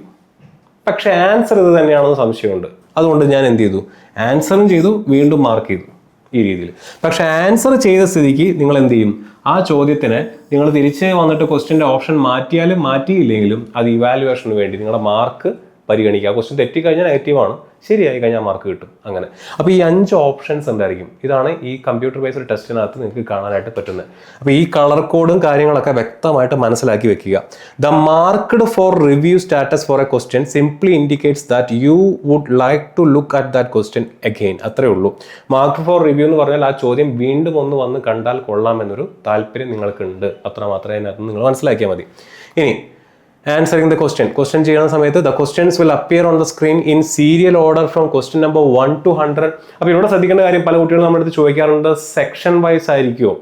പക്ഷെ ആൻസർ ഇത് തന്നെയാണെന്ന് സംശയമുണ്ട്. അതുകൊണ്ട് ഞാൻ എന്ത് ചെയ്തു, ആൻസറും ചെയ്തു, വീണ്ടും മാർക്ക് ചെയ്തു ഈ രീതിയിൽ. പക്ഷെ ആൻസർ ചെയ്ത സ്ഥിതിക്ക് നിങ്ങൾ എന്ത് ചെയ്യും, ആ ചോദ്യത്തിന് നിങ്ങൾ തിരിച്ച് വന്നിട്ട് ക്വസ്റ്റ്യൻ്റെ ഓപ്ഷൻ മാറ്റിയാലും മാറ്റിയില്ലെങ്കിലും അത് ഇവാലുവേഷന് വേണ്ടി നിങ്ങളുടെ മാർക്ക് പരിഗണിക്കുക. ക്വസ്റ്റ്യൻ തെറ്റിക്കഴിഞ്ഞാൽ നെഗറ്റീവാണ്, ശരിയായി കഴിഞ്ഞാൽ മാർക്ക് കിട്ടും. അങ്ങനെ അപ്പോൾ ഈ 5 ഓപ്ഷൻസ് എന്തായിരിക്കും, ഇതാണ് ഈ കമ്പ്യൂട്ടർ ബേസ്ഡ് ടെസ്റ്റിനകത്ത് നിങ്ങൾക്ക് കാണാനായിട്ട് പറ്റുന്നത്. അപ്പോൾ ഈ കളർ കോഡും കാര്യങ്ങളൊക്കെ വ്യക്തമായിട്ട് മനസ്സിലാക്കി വെക്കുക. The marked for review status for a question simply indicates that you would like to look at that question again. അത്രേ ഉള്ളൂ. മാർക്ക് ഫോർ റിവ്യൂ എന്ന് പറഞ്ഞാൽ ആ ചോദ്യം വീണ്ടും ഒന്ന് വന്ന് കണ്ടാൽ കൊള്ളാമെന്നൊരു താല്പര്യം നിങ്ങൾക്കുണ്ട്, അത്രമാത്രമേ അതിനകത്ത് നിങ്ങൾ മനസ്സിലാക്കിയാൽ മതി. ഇനി ആൻസറിങ് ദ ക്വസ്റ്റ്യൻ ചെയ്യുന്ന സമയത്ത് the questions will appear on the screen in serial order from question number 1 to 100. അപ്പോൾ ഇവിടെ ശ്രദ്ധിക്കേണ്ട കാര്യം, പല കുട്ടികളും നമ്മുടെ അടുത്ത് ചോദിക്കാറുണ്ട്, സെക്ഷൻ വൈസ് ആയിരിക്കുമോ?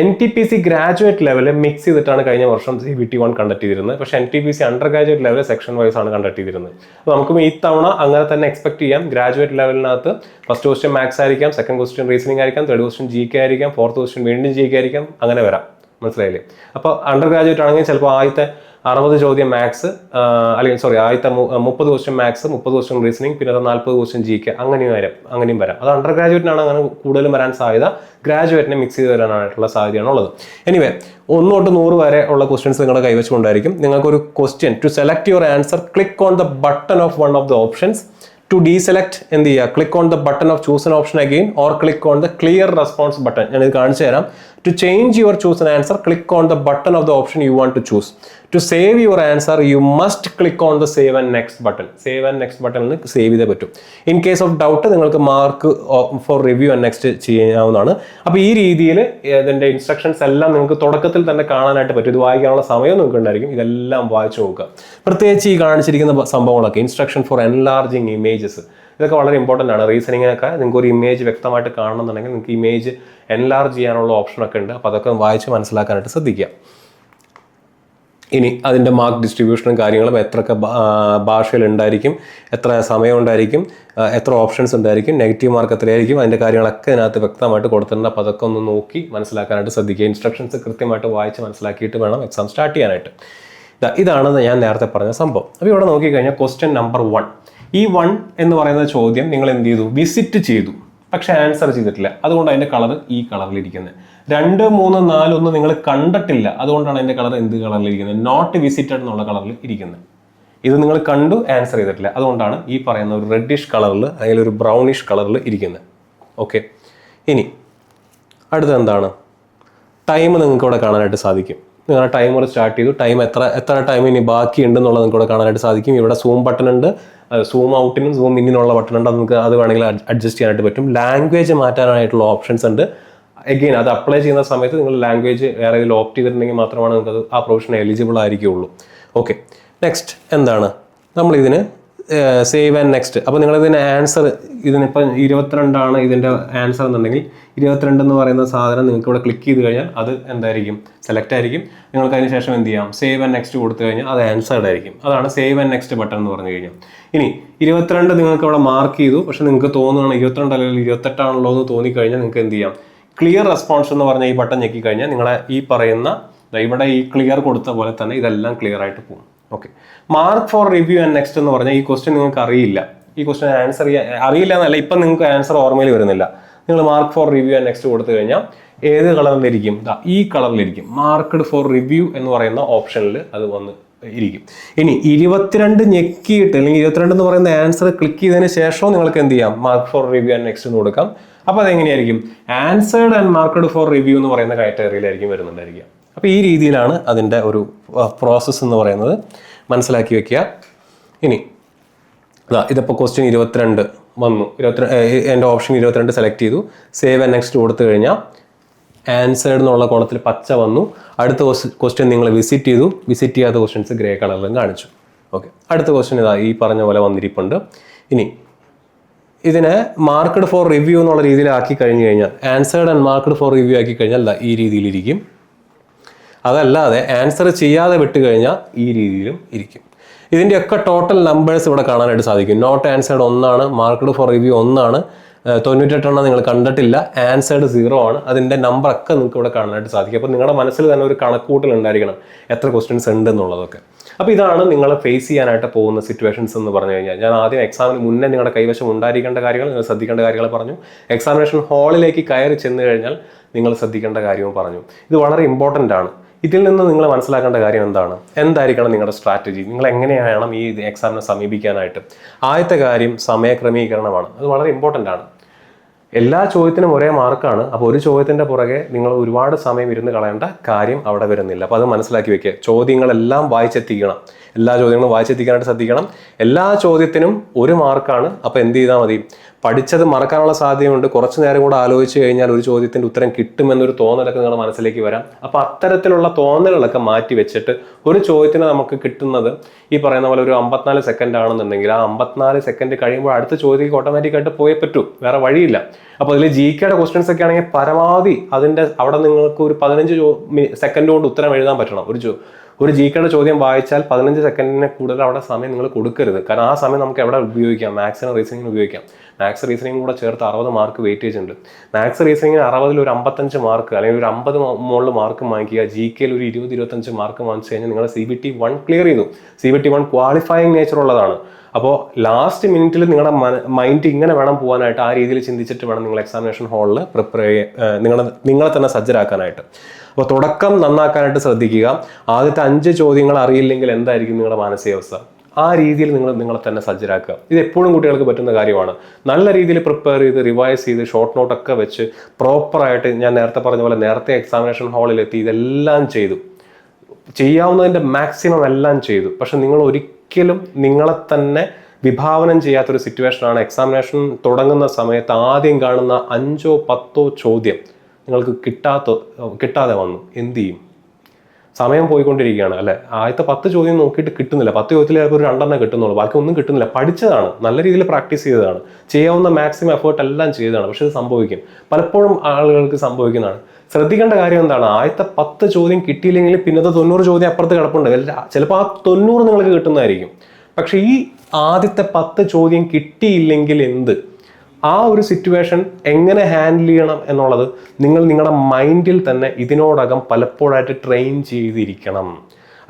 NTPC ഗ്രാജുവേറ്റ് ലെവല് മിക്സ് ചെയ്തിട്ടാണ് കഴിഞ്ഞ വർഷം CBT 1 കണ്ടക്ട് ചെയ്തിരുന്നത്. പക്ഷേ NTPC under graduate level section wise ആണ് കണ്ടക്ട് ചെയ്തിരുന്നത്. അപ്പോൾ നമുക്ക് ഈ തവണ അങ്ങനെ തന്നെ എക്സ്പെക്ട് ചെയ്യാം. ഗ്രാജുവേറ്റ് ലെവലിനകത്ത് ഫസ്റ്റ് ക്വസ്റ്റ്യൻ മാത്സ് ആയിരിക്കാം, സെക്കൻഡ് ക്വസ്റ്റ്യൻ റീസണിംഗ് ആയിരിക്കാം, തേർഡ് ക്വസ്റ്റ്യൻ GK ആയിരിക്കാം, ഫോർത്ത് ക്വസ്റ്റ്യൻ വീണ്ടും GK ആയിരിക്കാം. അങ്ങനെ വരാം. മനസ്സിലായില്ലേ? അപ്പോൾ അണ്ടർ ഗ്രാജുവേറ്റ് ആണെങ്കിൽ ചിലപ്പോൾ ആദ്യത്തെ 60 ചോദ്യം മാത്സ്, അല്ലെങ്കിൽ സോറി ആദ്യത്തെ 30 ക്വസ്റ്റ്യൻ മാത്സ്, 30 ക്വസ്റ്റ്യൻ റീസണിങ്, പിന്നെ 40 ക്വസ്റ്റ്യൻ GK, അങ്ങനെയും വരാം. അത് അണ്ടർ ഗ്രാജുവേറ്റിനാണ് അങ്ങനെ കൂടുതലും വരാൻ സാധ്യത, ഗ്രാജുവേറ്റിനെ മിക്സ് ചെയ്ത് വരാനായിട്ടുള്ള സാധ്യതയാണ് ഉള്ളത്. എനിവേ 1 തൊട്ട് 100 വരെ ഉള്ള ക്വസ്റ്റ്യൻസ് നിങ്ങളുടെ കൈവച്ചുകൊണ്ടായിരിക്കും. നിങ്ങൾക്കൊരു question to select your answer, click on the button of one of the options. To deselect എന്ത് ചെയ്യുക, click on the button of choose an option again, or click on the clear response button. ഞാനിത് കാണിച്ചു തരാം. To change your chosen answer, click on the button of the option you want to choose. To save your answer, you must click on the save and next button. Save and next button save ചെയ്തേ പറ്റും. In case of doubt, നിങ്ങൾക്ക് mark for review and next ചെയ്യാവുന്നതാണ്. അപ്പോൾ ഈ രീതിയിൽ ഇതിൻ്റെ instructions എല്ലാം നിങ്ങൾക്ക് തുടക്കത്തിൽ തന്നെ കാണാനായിട്ട് പറ്റും. ഇത് വായിക്കാനുള്ള സമയം നിങ്ങൾക്ക് ഉണ്ടായിരിക്കും. ഇതെല്ലാം വായിച്ചു നോക്കുക. പ്രത്യേകിച്ച് ഈ കാണിച്ചിരിക്കുന്ന സംഭവങ്ങളൊക്കെ, ഇൻസ്ട്രക്ഷൻ ഫോർ എൻലാർജിങ് ഇമേജസ്, ഇതൊക്കെ വളരെ ഇമ്പോർട്ടൻ്റ് ആണ്. റീസണിങ്ങിനൊക്കെ നിങ്ങൾക്ക് ഒരു ഇമേജ് വ്യക്തമായിട്ട് കാണണമെന്നുണ്ടെങ്കിൽ നിങ്ങൾക്ക് ഇമേജ് എൻലാർജ് ചെയ്യാനുള്ള ഓപ്ഷനൊക്കെ ഉണ്ട്. അപ്പോൾ അതൊക്കെ വായിച്ച് മനസ്സിലാക്കാനായിട്ട് ശ്രദ്ധിക്കുക. ഇനി അതിൻ്റെ മാർക്ക് ഡിസ്ട്രിബ്യൂഷനും കാര്യങ്ങളും എത്രയൊക്കെ ഭാഷയിൽ ഉണ്ടായിരിക്കും, എത്ര സമയം ഉണ്ടായിരിക്കും, എത്ര ഓപ്ഷൻസ് ഉണ്ടായിരിക്കും, നെഗറ്റീവ് മാർക്ക് എത്രയായിരിക്കും, അതിൻ്റെ കാര്യങ്ങളൊക്കെ അതിനകത്ത് വ്യക്തമായിട്ട് കൊടുത്തിട്ടുണ്ട്. അപ്പോൾ അതൊക്കെ ഒന്ന് നോക്കി മനസ്സിലാക്കാനായിട്ട് ശ്രദ്ധിക്കുക. ഇൻസ്ട്രക്ഷൻസ് കൃത്യമായിട്ട് വായിച്ച് മനസ്സിലാക്കിയിട്ട് വേണം എക്സാം സ്റ്റാർട്ട് ചെയ്യാനായിട്ട്. ഇതാണ് ഞാൻ നേരത്തെ പറഞ്ഞ സംഭവം. അപ്പോൾ ഇവിടെ നോക്കിക്കഴിഞ്ഞാൽ ക്വസ്റ്റ്യൻ നമ്പർ 1, ഈ 1 എന്ന് പറയുന്ന ചോദ്യം നിങ്ങൾ എന്ത് ചെയ്തു, വിസിറ്റ് ചെയ്തു, പക്ഷെ ആൻസർ ചെയ്തിട്ടില്ല. അതുകൊണ്ട് അതിൻ്റെ കളർ ഈ കളറിലിരിക്കുന്നത്. 2, 3, 4 ഒന്നും നിങ്ങൾ കണ്ടിട്ടില്ല, അതുകൊണ്ടാണ് അതിൻ്റെ കളർ എന്ത് കളറിലിരിക്കുന്നത്, നോട്ട് വിസിറ്റഡ് എന്നുള്ള കളറിൽ ഇരിക്കുന്നത്. ഇത് നിങ്ങൾ കണ്ടു, ആൻസർ ചെയ്തിട്ടില്ല, അതുകൊണ്ടാണ് ഈ പറയുന്ന ഒരു റെഡിഷ് കളറിൽ അല്ലെങ്കിൽ ഒരു ബ്രൗണിഷ് കളറിൽ ഇരിക്കുന്നത്. ഓക്കെ, ഇനി അടുത്തത് എന്താണ്, ടൈം നിങ്ങൾക്ക് ഇവിടെ കാണാനായിട്ട് സാധിക്കും. നിങ്ങളുടെ ടൈമർ സ്റ്റാർട്ട് ചെയ്തു, ടൈം എത്ര ടൈം ഇനി ബാക്കി ഉണ്ടെന്നുള്ളത് നിങ്ങൾക്ക് ഇവിടെ കാണാനായിട്ട് സാധിക്കും. ഇവിടെ സൂം ബട്ടൺ ഉണ്ട്, സൂം ഔട്ടിനും സൂം ഇന്നിനുള്ള ബട്ടൺ ഉണ്ട്. നമുക്ക് അത് വേണമെങ്കിൽ അഡ്ജസ്റ്റ് ചെയ്യാനായിട്ട് പറ്റും. ലാംഗ്വേജ് മാറ്റാനായിട്ടുള്ള ഓപ്ഷൻസ് ഉണ്ട്. എഗെയിൻ അത് അപ്ലൈ ചെയ്യുന്ന സമയത്ത് നിങ്ങൾ ലാംഗ്വേജ് വേറെ ഇതിൽ ഓപ്റ്റ് ചെയ്തിട്ടുണ്ടെങ്കിൽ മാത്രമാണ് നിങ്ങൾക്ക് ആ പ്രൊവിഷൻ എലിജിബിൾ ആയിരിക്കുള്ളൂ. ഓക്കെ, നെക്സ്റ്റ് എന്താണ്, നമ്മളിതിന് സേവ് ആൻഡ് നെക്സ്റ്റ്. അപ്പോൾ നിങ്ങളിതിന് ആൻസർ, ഇതിനിപ്പം 22 ഇതിൻ്റെ ആൻസർ എന്നുണ്ടെങ്കിൽ 22 എന്ന് പറയുന്ന സാധനം നിങ്ങൾക്ക് ഇവിടെ ക്ലിക്ക് ചെയ്ത് കഴിഞ്ഞാൽ അത് എന്തായിരിക്കും, സെലക്ട് ആയിരിക്കും. നിങ്ങൾക്ക് അതിന് ശേഷം എന്ത് ചെയ്യാം, സേവ് ആൻഡ് നെക്സ്റ്റ് കൊടുത്തു കഴിഞ്ഞാൽ അത് ആൻസേർഡ് ആയിരിക്കും. അതാണ് സേവ് ആൻഡ് നെക്സ്റ്റ് ബട്ടൺ എന്ന് പറഞ്ഞു കഴിഞ്ഞാൽ. ഇനി 22 നിങ്ങൾക്ക് അവിടെ മാർക്ക് ചെയ്തു, പക്ഷെ നിങ്ങൾക്ക് തോന്നുകയാണ് 22 അല്ലെങ്കിൽ 28 ആണല്ലോ എന്ന് തോന്നിക്കഴിഞ്ഞാൽ നിങ്ങൾക്ക് എന്ത് ചെയ്യാം, ക്ലിയർ റെസ്പോൺസ് എന്ന് പറഞ്ഞ ഈ ബട്ടൺ ഞെക്കി കഴിഞ്ഞാൽ നിങ്ങളെ ഈ പറയുന്ന ഇവിടെ ഈ ക്ലിയർ കൊടുത്ത പോലെ തന്നെ ഇതെല്ലാം ക്ലിയർ ആയിട്ട് പോകും. Okay, mark for review and next എന്ന് പറഞ്ഞാൽ ഈ ക്വസ്റ്റ്യൻ നിങ്ങൾക്ക് അറിയില്ല, ഈ ക്വസ്റ്റ്യൻ ആൻസർ അറിയില്ല എന്നല്ല, ഇപ്പം നിങ്ങൾക്ക് ആൻസർ ഓർമ്മയിൽ വരുന്നില്ല. നിങ്ങൾ mark for review and next കൊടുത്തു കഴിഞ്ഞാൽ ഏത് കളറിലിരിക്കും, ഈ കളറിലിരിക്കും. മാർക്ക്ഡ് ഫോർ റിവ്യൂ എന്ന് പറയുന്ന ഓപ്ഷനിൽ അത് വന്ന് ഇരിക്കും. ഇനി 22 ഞെക്കിയിട്ട് അല്ലെങ്കിൽ 22 എന്ന് പറയുന്ന ആൻസർ ക്ലിക്ക് ചെയ്തതിന് ശേഷവും നിങ്ങൾക്ക് എന്ത് ചെയ്യാം, mark for review and next എന്ന് കൊടുക്കാം. അപ്പോൾ അതെങ്ങനെയായിരിക്കും, answered and marked for review എന്ന് പറയുന്ന കാറ്റഗറിയിലായിരിക്കും വരുന്നുണ്ടായിരിക്കുക. അപ്പോൾ ഈ രീതിയിലാണ് അതിൻ്റെ ഒരു പ്രോസസ്സ് എന്ന് പറയുന്നത്, മനസ്സിലാക്കി വെക്കുക. ഇനി ഇതിപ്പോൾ ക്വസ്റ്റ്യൻ 22 വന്നു, എൻ്റെ ഓപ്ഷൻ 22 സെലക്ട് ചെയ്തു, സേവ് ആൻഡ് നെക്സ്റ്റ് കൊടുത്തു കഴിഞ്ഞാൽ ആൻസേർഡ് എന്നുള്ള കോളത്തിൽ പച്ച വന്നു. അടുത്ത ക്വസ്റ്റ്യൻ നിങ്ങൾ വിസിറ്റ് ചെയ്തു, വിസിറ്റ് ചെയ്യാത്ത ക്വസ്റ്റ്യൻസ് ഗ്രേ കളറിലും കാണിച്ചു. ഓക്കെ, അടുത്ത ക്വസ്റ്റ്യൻ ഈ പറഞ്ഞ പോലെ വന്നിരിപ്പുണ്ട്. ഇനി ഇതിനെ മാർക്ക്ഡ് ഫോർ റിവ്യൂ എന്നുള്ള രീതിയിൽ ആക്കി കഴിഞ്ഞ് കഴിഞ്ഞാൽ, answered and marked for review ആക്കി കഴിഞ്ഞാൽ ഈ രീതിയിലിരിക്കും. അതല്ലാതെ ആൻസർ ചെയ്യാതെ വിട്ട് കഴിഞ്ഞാൽ ഈ രീതിയിലും ഇരിക്കും. ഇതിൻ്റെയൊക്കെ ടോട്ടൽ നമ്പേഴ്സ് ഇവിടെ കാണാനായിട്ട് സാധിക്കും. Not answered 1 marked for review 1, 98 നിങ്ങൾ കണ്ടിട്ടില്ല, ആൻസേർഡ് 0 ആണ്. അതിൻ്റെ നമ്പറൊക്കെ നിങ്ങൾക്ക് ഇവിടെ കാണാനായിട്ട് സാധിക്കും. അപ്പോൾ നിങ്ങളുടെ മനസ്സിൽ തന്നെ ഒരു കണക്കൂട്ടൽ ഉണ്ടായിരിക്കണം എത്ര ക്വസ്റ്റ്യൻസ് ഉണ്ട് എന്നുള്ളതൊക്കെ. അപ്പോൾ ഇതാണ് നിങ്ങൾ ഫേസ് ചെയ്യാനായിട്ട് പോകുന്ന സിറ്റുവേഷൻസ് എന്ന് പറഞ്ഞു കഴിഞ്ഞാൽ, ഞാൻ ആദ്യം എക്സാമിന് മുന്നേ നിങ്ങളുടെ കൈവശം ഉണ്ടായിരിക്കേണ്ട കാര്യങ്ങൾ, നിങ്ങൾ ശ്രദ്ധിക്കേണ്ട കാര്യങ്ങൾ പറഞ്ഞു. എക്സാമിനേഷൻ ഹാളിലേക്ക് കയറി ചെന്ന് കഴിഞ്ഞാൽ നിങ്ങൾ ശ്രദ്ധിക്കേണ്ട കാര്യവും പറഞ്ഞു. ഇത് വളരെ ഇമ്പോർട്ടൻ്റ് ആണ്. ഇതിൽ നിന്ന് നിങ്ങൾ മനസ്സിലാക്കേണ്ട കാര്യം എന്തായിരിക്കണം നിങ്ങളുടെ സ്ട്രാറ്റജി, നിങ്ങൾ എങ്ങനെയാണ് ഈ എക്സാമിനെ സമീപിക്കാനായിട്ട്. ആദ്യത്തെ കാര്യം സമയക്രമീകരണമാണ്. അത് വളരെ ഇമ്പോർട്ടൻ്റ് ആണ്. എല്ലാ ചോദ്യത്തിനും ഒരേ മാർക്കാണ്. അപ്പോൾ ഒരു ചോദ്യത്തിൻ്റെ പുറകെ നിങ്ങൾ ഒരുപാട് സമയം ഇരുന്ന് കളയേണ്ട കാര്യം അവിടെ വരുന്നില്ല. അപ്പോൾ അത് മനസ്സിലാക്കി വെക്കുക. ചോദ്യങ്ങളെല്ലാം വായിച്ചെത്തിക്കണം, എല്ലാ ചോദ്യങ്ങളും വായിച്ചെത്തിക്കാനായിട്ട് ശ്രദ്ധിക്കണം. എല്ലാ ചോദ്യത്തിനും 1 മാർക്കാണ്. അപ്പോൾ എന്ത് ചെയ്താൽ മതി, പഠിച്ചത് മറക്കാനുള്ള സാധ്യതയുണ്ട്. കുറച്ച് നേരം കൂടെ ആലോചിച്ച് കഴിഞ്ഞാൽ ഒരു ചോദ്യത്തിൻ്റെ ഉത്തരം കിട്ടുമെന്നൊരു തോന്നലൊക്കെ നിങ്ങളുടെ മനസ്സിലേക്ക് വരാം. അപ്പോൾ അത്തരത്തിലുള്ള തോന്നലുകളൊക്കെ മാറ്റി വെച്ചിട്ട് ഒരു ചോദ്യത്തിന് നമുക്ക് കിട്ടുന്നത് ഈ പറയുന്ന പോലെ ഒരു 54 സെക്കൻഡ് ആണെന്നുണ്ടെങ്കിൽ ആ 54 സെക്കൻഡ് കഴിയുമ്പോൾ അടുത്ത ചോദ്യത്തിലേക്ക് ഓട്ടോമാറ്റിക്കായിട്ട് പോയേ പറ്റൂ, വേറെ വഴിയില്ല. അപ്പോൾ അതിൽ GKയുടെ ക്വസ്റ്റ്യൻസ് ഒക്കെ ആണെങ്കിൽ പരമാവധി അതിൻ്റെ അവിടെ നിങ്ങൾക്ക് ഒരു 15 സെക്കൻഡ് കൊണ്ട് ഉത്തരം എഴുതാൻ പറ്റണം. ഒരു GKയുടെ ചോദ്യം വായിച്ചാൽ 15 സെക്കൻഡിന് കൂടുതൽ അവിടെ സമയം നിങ്ങൾ കൊടുക്കരുത്. കാരണം ആ സമയം നമുക്ക് എവിടെ ഉപയോഗിക്കാം, മാത്സിനും റീസണിങ്ങിനും ഉപയോഗിക്കാം. മാത്സ് റീസണിങ് കൂടെ ചേർത്ത് 60 മാർക്ക് വെയിറ്റേജ് ഉണ്ട്. മാത്സ് റീസണിങ്ങിന് 60 ഒരു 55 മാർക്ക് അല്ലെങ്കിൽ ഒരു 50 മുകളിൽ മാർക്ക് വാങ്ങിക്കുക. GK ഒരു 20-25 മാർക്ക് വാങ്ങിച്ചു കഴിഞ്ഞാൽ നിങ്ങൾ CBT 1 ക്ലിയർ ചെയ്തു. CBT 1 ക്വാളിഫയിങ് നേച്ചർ ഉള്ളതാണ്. അപ്പോൾ ലാസ്റ്റ് മിനിറ്റിൽ നിങ്ങളുടെ മൈൻഡ് ഇങ്ങനെ വേണം പോകാനായിട്ട്, ആ രീതിയിൽ ചിന്തിച്ചിട്ട് വേണം നിങ്ങൾ എക്സാമിനേഷൻ ഹാളിൽ നിങ്ങളെ തന്നെ സജ്ജരാക്കാനായിട്ട്. അപ്പോൾ തുടക്കം നന്നാക്കാനായിട്ട് ശ്രദ്ധിക്കുക. ആദ്യത്തെ 5 ചോദ്യങ്ങൾ അറിയില്ലെങ്കിൽ എന്തായിരിക്കും നിങ്ങളുടെ മാനസികാവസ്ഥ? ആ രീതിയിൽ നിങ്ങളെ തന്നെ സജ്ജരാക്കുക. ഇത് എപ്പോഴും കുട്ടികൾക്ക് പറ്റുന്ന കാര്യമാണ്. നല്ല രീതിയിൽ പ്രിപ്പയർ ചെയ്ത് റിവൈസ് ചെയ്ത് ഷോർട്ട് നോട്ടൊക്കെ വെച്ച് പ്രോപ്പറായിട്ട്, ഞാൻ നേരത്തെ പറഞ്ഞ പോലെ നേരത്തെ എക്സാമിനേഷൻ ഹാളിലെത്തി ഇതെല്ലാം ചെയ്തു, ചെയ്യാവുന്നതിൻ്റെ മാക്സിമം എല്ലാം ചെയ്തു. പക്ഷെ നിങ്ങൾ ഒരിക്കലും നിങ്ങളെ തന്നെ വിഭാവനം ചെയ്യാത്തൊരു സിറ്റുവേഷനാണ് എക്സാമിനേഷൻ തുടങ്ങുന്ന സമയത്ത് ആദ്യം കാണുന്ന 5-10 ചോദ്യം നിങ്ങൾക്ക് കിട്ടാതെ വന്നു. എന്ത് ചെയ്യും? സമയം പോയിക്കൊണ്ടിരിക്കുകയാണ് അല്ലേ? ആദ്യത്തെ 10 ചോദ്യം നോക്കിയിട്ട് കിട്ടുന്നില്ല. 10 ചോദ്യത്തിൽ ചിലപ്പോൾ ഒരു 2 കിട്ടുന്നുള്ളൂ, ബാക്കി ഒന്നും കിട്ടുന്നില്ല. പഠിച്ചതാണ്, നല്ല രീതിയിൽ പ്രാക്ടീസ് ചെയ്തതാണ്, ചെയ്യാവുന്ന മാക്സിമം എഫേർട്ട് എല്ലാം ചെയ്തതാണ്. പക്ഷെ ഇത് സംഭവിക്കും, പലപ്പോഴും ആളുകൾക്ക് സംഭവിക്കുന്നതാണ്. ശ്രദ്ധിക്കേണ്ട കാര്യം എന്താണ്? ആദ്യത്തെ 10 ചോദ്യം കിട്ടിയില്ലെങ്കിൽ പിന്നത്തെ 90 ചോദ്യം അപ്പുറത്ത് കിടപ്പുണ്ട്. ചിലപ്പോൾ ആ 90 നിങ്ങൾക്ക് കിട്ടുന്നതായിരിക്കും. പക്ഷെ ഈ ആദ്യത്തെ 10 ചോദ്യം കിട്ടിയില്ലെങ്കിൽ എന്ത്? ആ ഒരു സിറ്റുവേഷൻ എങ്ങനെ ഹാൻഡിൽ ചെയ്യണം എന്നുള്ളത് നിങ്ങളുടെ മൈൻഡിൽ തന്നെ ഇതിനോടകം പലപ്പോഴായിട്ട് ട്രെയിൻ ചെയ്തിരിക്കണം.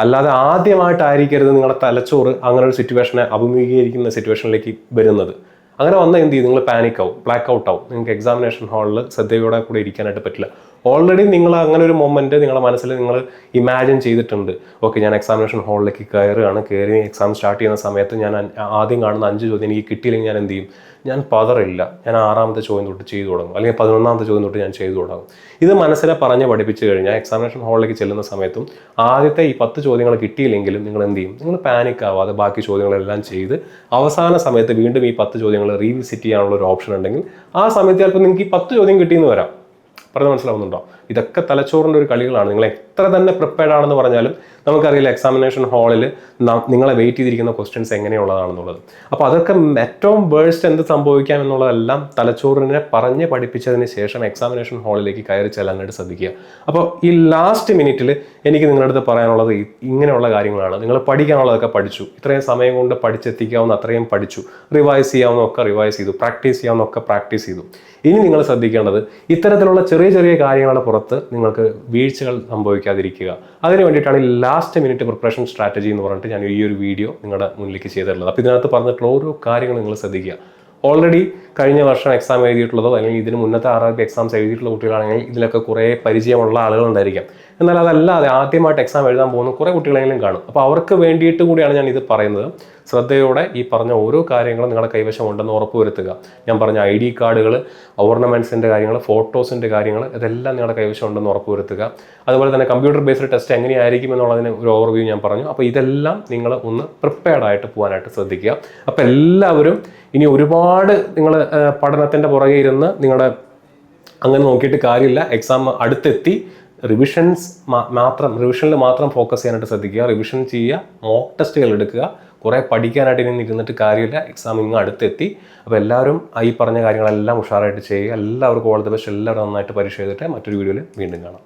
അല്ലാതെ ആദ്യമായിട്ടായിരിക്കരുത് നിങ്ങളുടെ തലച്ചോറ് അങ്ങനെ ഒരു സിറ്റുവേഷനെ അഭിമുഖീകരിക്കുന്ന സിറ്റുവേഷനിലേക്ക് വരുന്നത്. അങ്ങനെ വന്നാൽ എന്ത് ചെയ്യും? നിങ്ങൾ പാനിക് ആവും, ബ്ലാക്ക് ഔട്ട് ആവും. നിങ്ങൾക്ക് എക്സാമിനേഷൻ ഹാളിൽ ശ്രദ്ധയോടെ കൂടെ ഇരിക്കാനായിട്ട് പറ്റില്ല. ഓൾറെഡി നിങ്ങൾ അങ്ങനെ ഒരു മൊമെൻറ്റ് നിങ്ങളുടെ മനസ്സിൽ നിങ്ങൾ ഇമാജിൻ ചെയ്തിട്ടുണ്ട്. ഓക്കെ, ഞാൻ എക്സാമിനേഷൻ ഹാളിലേക്ക് കയറി എക്സാം സ്റ്റാർട്ട് ചെയ്യുന്ന സമയത്ത് ഞാൻ ആദ്യം കാണുന്ന 5 ചോദ്യം എനിക്ക് കിട്ടിയില്ലെങ്കിൽ ഞാൻ എന്ത് ചെയ്യും? ഞാൻ പതറില്ല, ഞാൻ 6ാമത്തെ ചോദ്യം തൊട്ട് ചെയ്തു തുടങ്ങും, അല്ലെങ്കിൽ 11ാമത്തെ ചോദ്യം തൊട്ട് ഞാൻ ചെയ്തു തുടങ്ങും. ഇത് മനസ്സിനെ പറഞ്ഞ് പഠിപ്പിച്ചു കഴിഞ്ഞാൽ എക്സാമിനേഷൻ ഹാളിലേക്ക് ചെല്ലുന്ന സമയത്തും ആദ്യത്തെ ഈ 10 ചോദ്യങ്ങൾ കിട്ടിയില്ലെങ്കിലും നിങ്ങൾ എന്ത് ചെയ്യും? നിങ്ങൾ പാനിക് ആവാതെ ബാക്കി ചോദ്യങ്ങളെല്ലാം ചെയ്ത് അവസാന സമയത്ത് വീണ്ടും ഈ 10 ചോദ്യങ്ങൾ റീവിസിറ്റ് ചെയ്യാനുള്ള ഒരു ഓപ്ഷൻ ഉണ്ടെങ്കിൽ ആ സമയത്ത് ചിലപ്പോൾ നിങ്ങൾക്ക് ഈ 10 ചോദ്യം കിട്ടിയെന്ന് വരാം. പറഞ്ഞ് മനസ്സിലാവുന്നുണ്ടോ? ഇതൊക്കെ തലച്ചോറിൻ്റെ ഒരു കളികളാണ്. നിങ്ങൾ എത്ര തന്നെ പ്രിപ്പയർഡ് ആണെന്ന് പറഞ്ഞാലും നമുക്കറിയില്ല എക്സാമിനേഷൻ ഹാളിൽ നിങ്ങളെ വെയിറ്റ് ചെയ്തിരിക്കുന്ന ക്വസ്റ്റ്യൻസ് എങ്ങനെയുള്ളതാണെന്നുള്ളത്. അപ്പോൾ അതൊക്കെ ഏറ്റവും വേഴ്സ്റ്റ് എന്ത് സംഭവിക്കാം എന്നുള്ളതെല്ലാം തലച്ചോറിനെ പറഞ്ഞ് പഠിപ്പിച്ചതിന് ശേഷം എക്സാമിനേഷൻ ഹാളിലേക്ക് കയറി ചെല്ലാനായിട്ട് ശ്രദ്ധിക്കുക. അപ്പോൾ ഈ ലാസ്റ്റ് മിനിറ്റിൽ എനിക്ക് നിങ്ങളുടെ അടുത്ത് പറയാനുള്ളത് ഇങ്ങനെയുള്ള കാര്യങ്ങളാണ്. നിങ്ങൾ പഠിക്കാനുള്ളതൊക്കെ പഠിച്ചു, ഇത്രയും സമയം കൊണ്ട് പഠിച്ചെത്തിക്കാവുന്ന അത്രയും പഠിച്ചു, റിവൈസ് ചെയ്യാവുന്നതൊക്കെ റിവൈസ് ചെയ്തു, പ്രാക്ടീസ് ചെയ്യാവുന്നതൊക്കെ പ്രാക്ടീസ് ചെയ്തു. ഇനി നിങ്ങൾ ശ്രദ്ധിക്കേണ്ടത് ഇത്തരത്തിലുള്ള ചെറിയ ചെറിയ കാര്യങ്ങളുടെ പുറത്ത് നിങ്ങൾക്ക് വീഴ്ചകൾ സംഭവിക്കാതിരിക്കുക. അതിന് വേണ്ടിയിട്ടാണ് ലാസ്റ്റ് മിനിറ്റ് പ്രിപ്പറേഷൻ സ്ട്രാറ്റജി എന്ന് പറഞ്ഞിട്ട് ഞാൻ ഈ ഒരു വീഡിയോ നിങ്ങളുടെ മുന്നിലേക്ക് ചെയ്തിട്ടുള്ളത്. അപ്പോൾ ഇതിനകത്ത് പറഞ്ഞിട്ടുള്ള ഓരോ കാര്യങ്ങൾ നിങ്ങൾ ശ്രദ്ധിക്കുക. ഓൾറെഡി കഴിഞ്ഞ വർഷം എക്സാം എഴുതിയിട്ടുള്ളതോ അല്ലെങ്കിൽ ഇതിന് മുന്നത്തെ RRB എക്സാംസ് എഴുതിയിട്ടുള്ള കുട്ടികളാണെങ്കിൽ ഇതിലൊക്കെ കുറേ പരിചയമുള്ള ആളുകളുണ്ടായിരിക്കാം. എന്നാൽ അതല്ലാതെ ആദ്യമായിട്ട് എക്സാം എഴുതാൻ പോകുന്ന കുറേ കുട്ടികളെങ്കിലും കാണും. അപ്പോൾ അവർക്ക് വേണ്ടിയിട്ട് കൂടിയാണ് ഞാൻ ഇത് പറയുന്നത്. ശ്രദ്ധയോടെ ഈ പറഞ്ഞ ഓരോ കാര്യങ്ങളും നിങ്ങളുടെ കൈവശം ഉണ്ടെന്ന് ഉറപ്പുവരുത്തുക. ഞാൻ പറഞ്ഞ ID കാർഡുകൾ, ഓർണമെൻറ്റ്സിൻ്റെ കാര്യങ്ങൾ, ഫോട്ടോസിൻ്റെ കാര്യങ്ങൾ, ഇതെല്ലാം നിങ്ങളുടെ കൈവശം ഉണ്ടെന്ന് ഉറപ്പുവരുത്തുക. അതുപോലെ തന്നെ കമ്പ്യൂട്ടർ ബേസ്ഡ് ടെസ്റ്റ് എങ്ങനെയായിരിക്കും എന്നുള്ളതിന് ഒരു ഓവർവ്യൂ ഞാൻ പറഞ്ഞു. അപ്പോൾ ഇതെല്ലാം നിങ്ങൾ ഒന്ന് പ്രിപ്പയർഡ് ആയിട്ട് പോകാനായിട്ട് ശ്രദ്ധിക്കുക. അപ്പോൾ എല്ലാവരും ഇനി ഒരുപാട് നിങ്ങൾ പഠനത്തിൻ്റെ പുറകെ ഇരുന്ന് അങ്ങനെ നോക്കിയിട്ട് കാര്യമില്ല. എക്സാം അടുത്തെത്തി, റിവിഷനിൽ മാത്രം ഫോക്കസ് ചെയ്യാനായിട്ട് ശ്രദ്ധിക്കുക. റിവിഷൻ ചെയ്യുക, മോക്ക് ടെസ്റ്റുകൾ എടുക്കുക. കുറേ പഠിക്കാനായിട്ട് ഇനി ഇരുന്നിട്ട് കാര്യമില്ല, എക്സാം ഇങ്ങ് അടുത്തെത്തി. അപ്പോൾ എല്ലാവരും ഈ പറഞ്ഞ കാര്യങ്ങളെല്ലാം ഉഷാറായിട്ട് ചെയ്യുക. എല്ലാവർക്കും ഓൾ ദി ബെസ്റ്റ്. എല്ലാവരും നന്നായിട്ട് പരീക്ഷ എഴുതട്ടെ. മറ്റൊരു വീഡിയോയിൽ വീണ്ടും കാണാം.